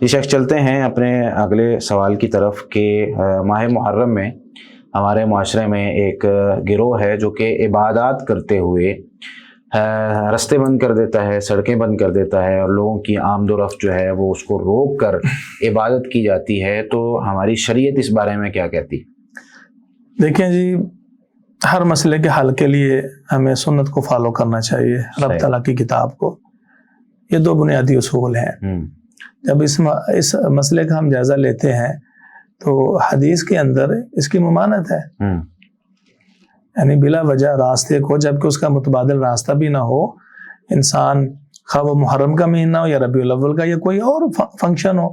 یہ شخص چلتے ہیں اپنے اگلے سوال کی طرف کہ ماہ محرم میں ہمارے معاشرے میں ایک گروہ ہے جو کہ عبادات کرتے ہوئے رستے بند کر دیتا ہے، سڑکیں بند کر دیتا ہے، اور لوگوں کی آمد و رفت جو ہے وہ اس کو روک کر عبادت کی جاتی ہے. تو ہماری شریعت اس بارے میں کیا کہتی؟ دیکھیں جی، ہر مسئلے کے حل کے لیے ہمیں سنت کو فالو کرنا چاہیے، رب تعالیٰ کی کتاب کو. یہ دو بنیادی اصول ہیں. جب اس مسئلے کا ہم جائزہ لیتے ہیں تو حدیث کے اندر اس کی ممانعت ہے، یعنی بلا وجہ راستے کو، جبکہ اس کا متبادل راستہ بھی نہ ہو، انسان خواہ وہ محرم کا مہینہ ہو یا ربیع الاول کا یا کوئی اور فنکشن ہو،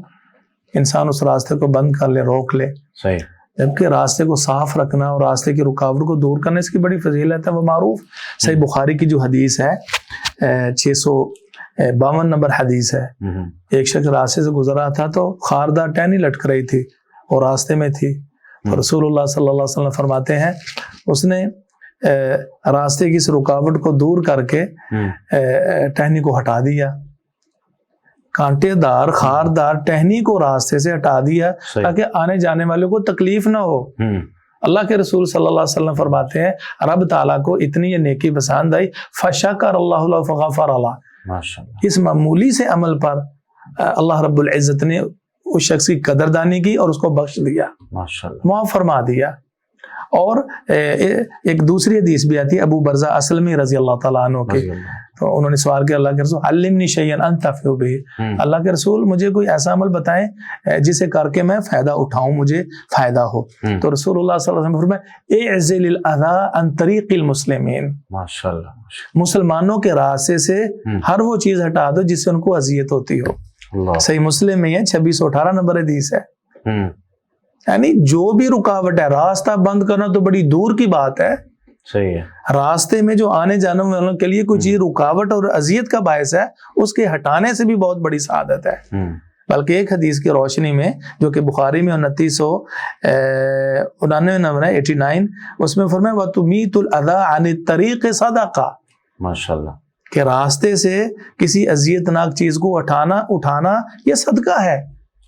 انسان اس راستے کو بند کر لے، روک لے. صحیح. جبکہ راستے کو صاف رکھنا اور راستے کی رکاوٹ کو دور کرنا اس کی بڑی فضیلت ہے. وہ معروف صحیح بخاری کی جو حدیث ہے 652 نمبر حدیث ہے. ایک شخص راستے سے گزرا تھا تو خاردار ٹہنی لٹک رہی تھی اور راستے میں تھی. رسول اللہ صلی اللہ علیہ وسلم فرماتے ہیں اس نے راستے کی اس رکاوٹ کو دور کر کے ٹہنی کو ہٹا دیا. کانٹے دار خاردار ٹہنی کو راستے سے ہٹا دیا تاکہ آنے جانے والوں کو تکلیف نہ ہو. اللہ کے رسول صلی اللہ علیہ وسلم فرماتے ہیں رب تعالیٰ کو اتنی یہ نیکی پسند آئی، فشکر اللہ له فغفر اللہ. اس معمولی سے عمل پر اللہ رب العزت نے اس شخص کی قدردانی کی اور اس کو بخش دیا، معاف فرما دیا. اور ایک دوسری حدیث بھی آتی ہے ابو برزہ اسلمی رضی اللہ تعالیٰ عنہ کے، تو انہوں نے سوال کیا اللہ کے رسول علمنی شیئا انتفع بہ، اللہ کے رسول مجھے کوئی ایسا عمل بتائیں جسے کر کے میں فائدہ اٹھاؤں، مجھے فائدہ ہو. تو رسول اللہ صلی اللہ علیہ وسلم فرمایا اعزل الاذى عن طریق المسلمین، ماشاءاللہ مسلمانوں کے راستے سے ہر وہ چیز ہٹا دو جس سے ان کو اذیت ہوتی ہو. صحیح مسلم میں ہے 2618 نمبر حدیث ہے. یعنی جو بھی رکاوٹ ہے، راستہ بند کرنا تو بڑی دور کی بات ہے. صحیح ہے. راستے میں جو آنے جانے والوں کے لیے کوئی چیز رکاوٹ اور اذیت کا باعث ہے، اس کے ہٹانے سے بھی بہت بڑی سعادت ہے. بلکہ ایک حدیث کی روشنی میں جو کہ بخاری میں 2999 نمبر ہے 89، اس میں فرمایا وَتُمِيتُ الْأَذَى عَنِ الطَّرِيقِ صَدَقَةٌ، ماشاءاللہ کہ راستے سے کسی اذیت ناک چیز کو اٹھانا یہ صدقہ ہے.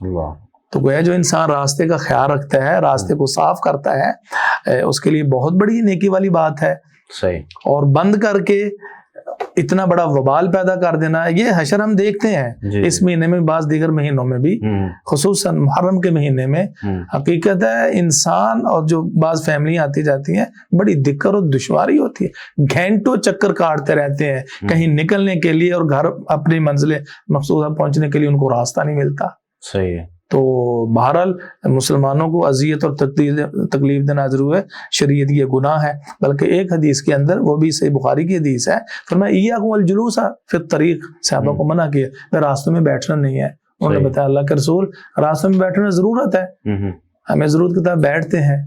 اللہ. تو گویا جو انسان راستے کا خیال رکھتا ہے، راستے کو صاف کرتا ہے، اس کے لیے بہت بڑی نیکی والی بات ہے. صحیح. اور بند کر کے اتنا بڑا وبال پیدا کر دینا، یہ حشر ہم دیکھتے ہیں اس مہینے میں، بعض دیگر مہینوں میں بھی، خصوصاً محرم کے مہینے میں. حقیقت ہے انسان اور جو بعض فیملیاں آتی جاتی ہیں بڑی دقت اور دشواری ہوتی ہے، گھنٹوں چکر کاٹتے رہتے ہیں کہیں نکلنے کے لیے، اور گھر اپنی منزل مقصودہ پہنچنے کے لیے ان کو راستہ نہیں ملتا. صحیح ہے. تو بہرحال مسلمانوں کو اذیت اور تکلیف دینا ضرور ہے، شریعت یہ گناہ ہے. بلکہ ایک حدیث کے اندر، وہ بھی صحیح بخاری کی حدیث ہے، فرمایا ایاکم الجلوس فی الطریق، صحابہ کو منع کیا میں راستوں میں بیٹھنا نہیں ہے. انہوں نے بتایا اللہ کے رسول راستوں میں بیٹھنا ضرورت ہے، ہمیں ضرورت کی طرح بیٹھتے ہیں.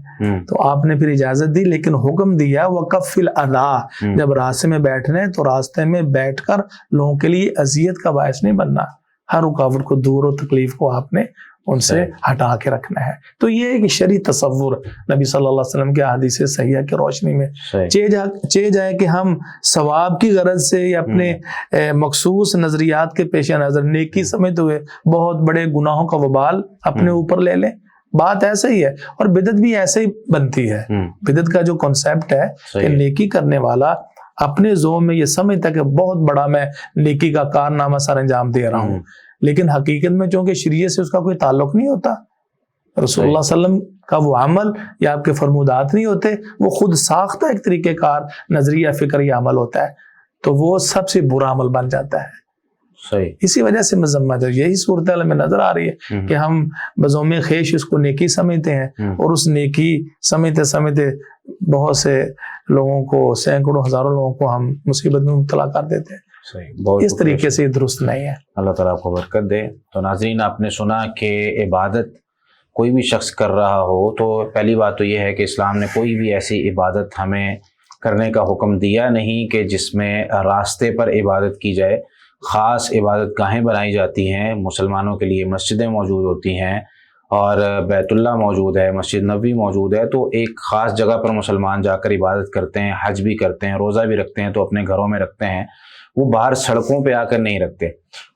تو آپ نے پھر اجازت دی، لیکن حکم دیا وَقَفِّ الْأَذَى، جب راستے میں بیٹھنے تو راستے میں بیٹھ کر لوگوں کے لیے اذیت کا باعث نہیں بننا، ہر رکاوٹ کو دور اور تکلیف کو آپ نے ان سے ہٹا کے رکھنا ہے. تو یہ ایک شرعی تصور نبی صلی اللہ علیہ وسلم کے احادیث صحیحہ کی روشنی میں چہ جائے کہ ہم ثواب کی غرض سے یا اپنے مخصوص نظریات کے پیش نظر نیکی سمجھتے ہوئے بہت بڑے گناہوں کا وبال اپنے اوپر لے لیں. بات ایسا ہی ہے، اور بدعت بھی ایسے ہی بنتی ہے. بدعت کا جو کنسیپٹ ہے کہ نیکی کرنے والا اپنے ذہن میں یہ سمجھتا ہے کہ بہت بڑا میں نیکی کا کارنامہ سر انجام دے رہا ہوں، لیکن حقیقت میں چونکہ شریعت سے اس کا کوئی تعلق نہیں ہوتا، رسول اللہ صلی اللہ علیہ وسلم کا وہ عمل یا آپ کے فرمودات نہیں ہوتے، وہ خود ساختہ ایک طریقہ کار نظریہ فکری عمل ہوتا ہے، تو وہ سب سے برا عمل بن جاتا ہے. صحیح. اسی وجہ سے مذمت ہے. یہی صورتحال ہمیں نظر آ رہی ہے کہ ہم بزوم خیش اس کو نیکی سمجھتے ہیں، اور اس نیکی سمجھتے بہت سے لوگوں کو، سینکڑوں ہزاروں لوگوں کو ہم مصیبت میں مبتلا کر دیتے ہیں. اس طریقے سے درست نہیں ہے. اللہ تعالیٰ آپ کو برکت دے. تو ناظرین، آپ نے سنا کہ عبادت کوئی بھی شخص کر رہا ہو تو پہلی بات تو یہ ہے کہ اسلام نے کوئی بھی ایسی عبادت ہمیں کرنے کا حکم دیا نہیں کہ جس میں راستے پر عبادت کی جائے. خاص عبادت گاہیں بنائی جاتی ہیں، مسلمانوں کے لیے مسجدیں موجود ہوتی ہیں، اور بیت اللہ موجود ہے، مسجد نبوی موجود ہے. تو ایک خاص جگہ پر مسلمان جا کر عبادت کرتے ہیں، حج بھی کرتے ہیں، روزہ بھی رکھتے ہیں تو اپنے گھروں میں رکھتے ہیں. وہ باہر سڑکوں پہ آ کر نہیں رکھتے.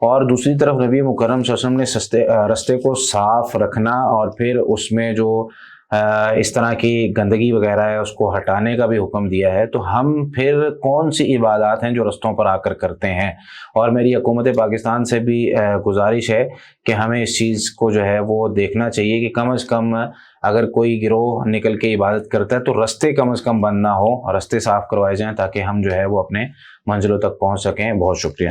اور دوسری طرف نبی مکرم صلی اللہ علیہ وسلم نے رستے کو صاف رکھنا اور پھر اس میں جو اس طرح کی گندگی وغیرہ ہے اس کو ہٹانے کا بھی حکم دیا ہے. تو ہم پھر کون سی عبادات ہیں جو رستوں پر آ کر کرتے ہیں؟ اور میری حکومت پاکستان سے بھی گزارش ہے کہ ہمیں اس چیز کو جو ہے وہ دیکھنا چاہیے کہ کم از کم اگر کوئی گروہ نکل کے عبادت کرتا ہے تو رستے کم از کم بند نہ ہو، رستے صاف کروائے جائیں تاکہ ہم جو ہے وہ اپنے منزلوں تک پہنچ سکیں. بہت شکریہ.